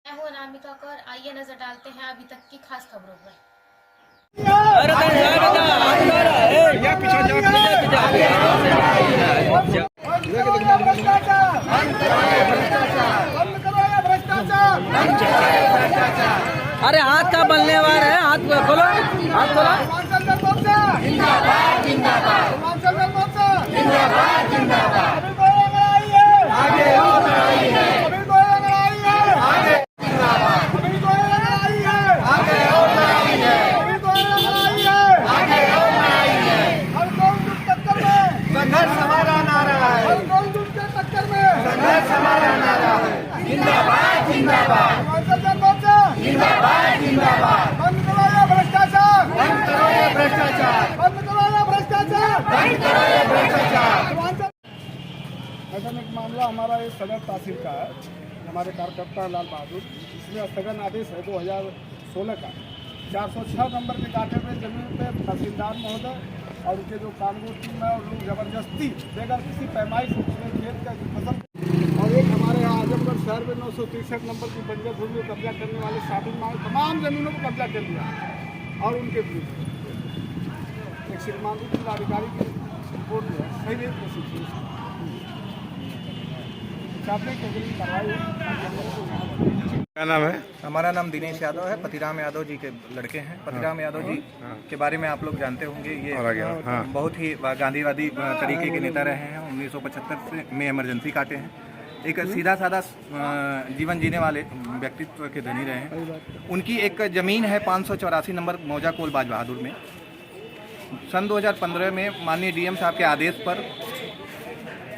मैं हूं अनामिका कौर। आइए नजर डालते हैं अभी तक की खास खबरों पर। अरे हाथ का बलने वाला है, हाथ खोलो, हाथ खोलो। जिंदाबाद जिंदाबाद जिंदाबाद जिंदाबाद आगे और बढ़ाइए आगे आगे और बढ़ाइए आगे और बढ़ाइए संघर्ष हमारा नारा है, संघर्ष हमारा नारा है। जिंदाबाद जिंदाबाद जिंदाबाद जिंदाबाद बंद करो ये भ्रष्टाचार, बंद करो ये भ्रष्टाचार, बंद करो ये भ्रष्टाचार, बंद करो ये भ्रष्टाचार। ऐसा एक मामला हमारा एक सदर तहसील का है। हमारे कार्यकर्ता लाल बहादुर, इसमें स्थगन आदेश है 2016 का 406 नंबर के काटे हुए जमीन पे तहसीलदार महोदय और उनके जो कानून टीम है और लोग जबरदस्ती बगैर किसी पैमाइश उसमें खेत का फसल। और एक हमारे यहाँ आजमगढ़ शहर में 963 नंबर की बंजर भूमि को कब्जा करने वाले शादी मांग तमाम जमीनों को कब्जा कर लिया और उनके विरुद्ध एक श्रीमानपुर जिलाधिकारी की रिपोर्ट जो है सही है प्रशिक्षण चाहते हैं कि कार्रवाई। क्या नाम है? हमारा नाम दिनेश यादव है। पतिराम यादव जी के लड़के हैं। पतिराम यादव जी के बारे में आप लोग जानते होंगे, ये बहुत ही गांधीवादी तरीके के नेता रहे हैं। 1975 में इमरजेंसी काटे हैं। एक सीधा साधा जीवन जीने वाले व्यक्तित्व के धनी रहे हैं। उनकी एक ज़मीन है 584 नंबर मौजा कोल बाज बहादुर में। सन 2015 में माननीय डीएम साहब के आदेश पर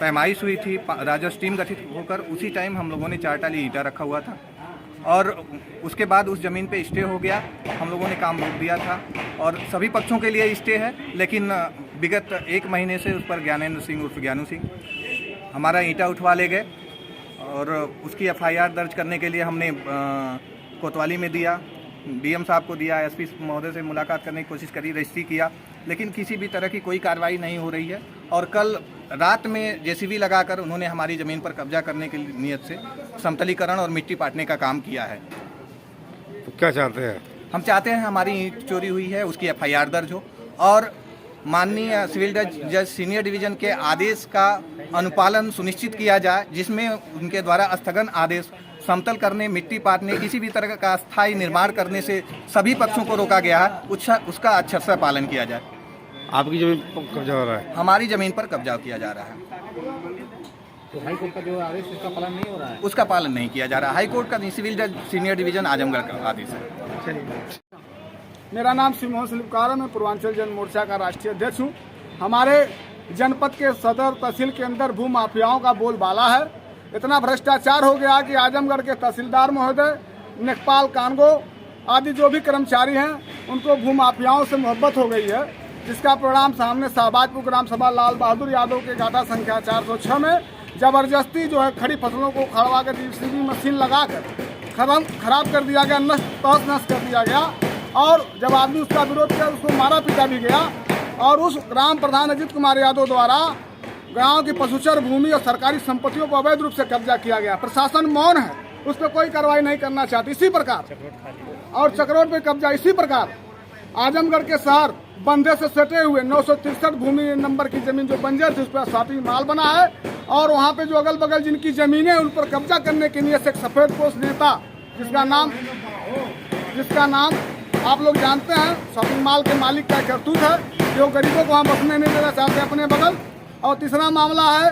पैमाइश हुई थी, राजस्व टीम गठित होकर। उसी टाइम हम लोगों ने 4 टाली ईंटा रखा हुआ था और उसके बाद उस ज़मीन पे स्टे हो गया। हम लोगों ने काम रोक दिया था और सभी पक्षों के लिए स्टे है, लेकिन विगत 1 महीने से उस पर ज्ञानेंद्र सिंह उर्फ ज्ञानू सिंह हमारा ईंटा उठवा ले गए और उसकी एफआईआर दर्ज करने के लिए हमने कोतवाली में दिया, डीएम साहब को दिया, एसपी महोदय से मुलाकात करने की कोशिश करी, रजिस्ट्री किया, लेकिन किसी भी तरह की कोई कार्रवाई नहीं हो रही है। और कल रात में जेसीबी लगाकर उन्होंने हमारी ज़मीन पर कब्जा करने की नियत से समतलीकरण और मिट्टी पाटने का काम किया है। तो क्या चाहते हैं? हम चाहते हैं हमारी ईंट चोरी हुई है उसकी एफआईआर दर्ज हो और माननीय सिविल जज सीनियर डिवीज़न के आदेश का अनुपालन सुनिश्चित किया जाए, जिसमें उनके द्वारा स्थगन आदेश समतल करने, मिट्टी पाटने, किसी भी तरह का अस्थायी निर्माण करने से सभी पक्षों को रोका गया है, उसका अच्छे से पालन किया जाए। आपकी जमीन पर कब्जा हो रहा है? हमारी ज़मीन पर कब्जा किया जा रहा है। तो हाई कोर्ट का जो आदेश उसका पालन नहीं हो रहा है? उसका पालन नहीं किया जा रहा। हाई कोर्ट का सिविल जज सीनियर डिवीज़न आजमगढ़ का आदेश है। मेरा नाम श्री मोहन सलीमकार है। मैं पूर्वांचल जन मोर्चा का राष्ट्रीय अध्यक्ष हूँ। हमारे जनपद के सदर तहसील के अंदर भू माफियाओं का बोलबाला है। इतना भ्रष्टाचार हो गया कि आजमगढ़ के तहसीलदार महोदय, नेकपाल कानगो आदि जो भी कर्मचारी हैं, उनको भू माफियाओं से मोहब्बत हो गई है, जिसका परिणाम सामने शाहबाजपुर ग्राम सभा लाल बहादुर यादव के गाथा संख्या 406 में जबरदस्ती जो है खड़ी फसलों को खड़वा कर जेसीबी मशीन लगाकर खराब कर दिया गया, तहस नहस कर दिया गया। और जब आदमी उसका विरोध किया उसको मारा पीटा भी गया। और उस ग्राम प्रधान अजित कुमार यादव द्वारा गांव की पशुचर भूमि और सरकारी संपत्तियों को अवैध रूप से कब्जा किया गया। प्रशासन मौन है, उस पर कोई कार्रवाई नहीं करना चाहती। इसी प्रकार और चक्रोट पे कब्जा, इसी प्रकार आजमगढ़ के शहर बंधे से सटे हुए 963 भूमि नंबर की जमीन जो बंजर थी उस पर साथी माल बना है। और वहाँ पे जो अगल बगल जिनकी जमीनें उन पर कब्जा करने के लिए एक सफेद पोस्ट नेता जिसका नाम आप लोग जानते हैं, शॉपिंग मॉल के मालिक का करतूत है, जो गरीबों को हम बसने नहीं देना चाहते अपने बगल। और तीसरा मामला है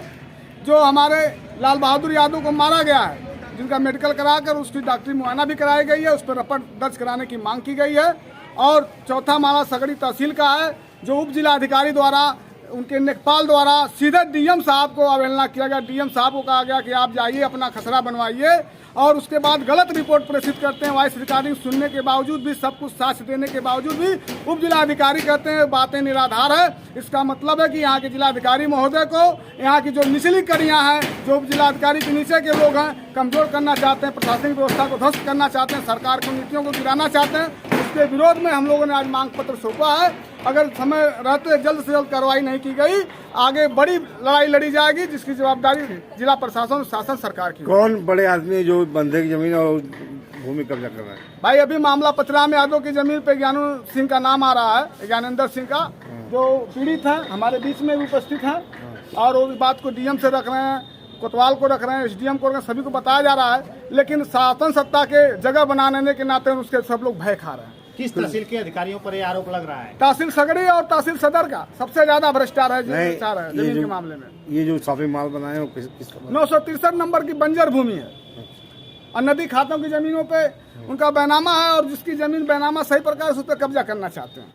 जो हमारे लाल बहादुर यादव को मारा गया है, जिनका मेडिकल कराकर उसकी डॉक्टरी मुआयना भी कराई गई है, उस पर रिपोर्ट दर्ज कराने की मांग की गई है। और चौथा मामला सगड़ी तहसील का है, जो उप जिलाधिकारी द्वारा उनके नेकपाल द्वारा सीधे डीएम साहब को अवहेलना किया गया। डीएम साहब को कहा गया कि आप जाइए अपना खसरा बनवाइए, और उसके बाद गलत रिपोर्ट प्रेषित करते हैं। वॉइस रिकॉर्डिंग सुनने के बावजूद भी, सब कुछ साक्ष्य देने के बावजूद भी उप जिलाधिकारी कहते हैं बातें निराधार है। इसका मतलब है कि यहाँ के जिलाधिकारी महोदय को यहाँ की जो निचली कड़ियाँ हैं, जो उप जिलाधिकारी के नीचे के लोग हैं, कमजोर करना चाहते हैं, प्रशासनिक व्यवस्था को ध्वस्त करना चाहते हैं, सरकार की नीतियों को गिराना चाहते हैं। उसके विरोध में हम लोगों ने आज मांग पत्र सौंपा है। अगर समय रहते जल्द से जल्द कार्रवाई नहीं की गई, आगे बड़ी लड़ाई लड़ी जाएगी, जिसकी जवाबदारी जिला प्रशासन और शासन सरकार की। कौन बड़े आदमी जो बंदे की जमीन और भूमि कब्जा कर रहा है? भाई अभी मामला पथराम यादव की जमीन पे ज्ञानू सिंह का नाम आ रहा है, ज्ञानेंद्र सिंह का, जो पीड़ित है, हमारे बीच में उपस्थित है और वो बात को डीएम से रख रहे हैं, कोतवाल को रख रहे हैं, एसडीएम को रख रहे हैं, सभी को बताया जा रहा है, लेकिन शासन सत्ता के जगह बनाने के नाते उसके सब लोग भय खा रहे हैं। किस तहसील के अधिकारियों पर ये आरोप लग रहा है? तहसील सगड़ी और तहसील सदर का सबसे ज्यादा भ्रष्टाचार है जमीन के मामले में। ये जो शॉपिंग मॉल बनाए वो किस 963 नंबर की बंजर भूमि है और नदी खातों की जमीनों पे उनका बैनामा है और जिसकी जमीन बैनामा सही प्रकार से उस पर कब्जा करना चाहते हैं।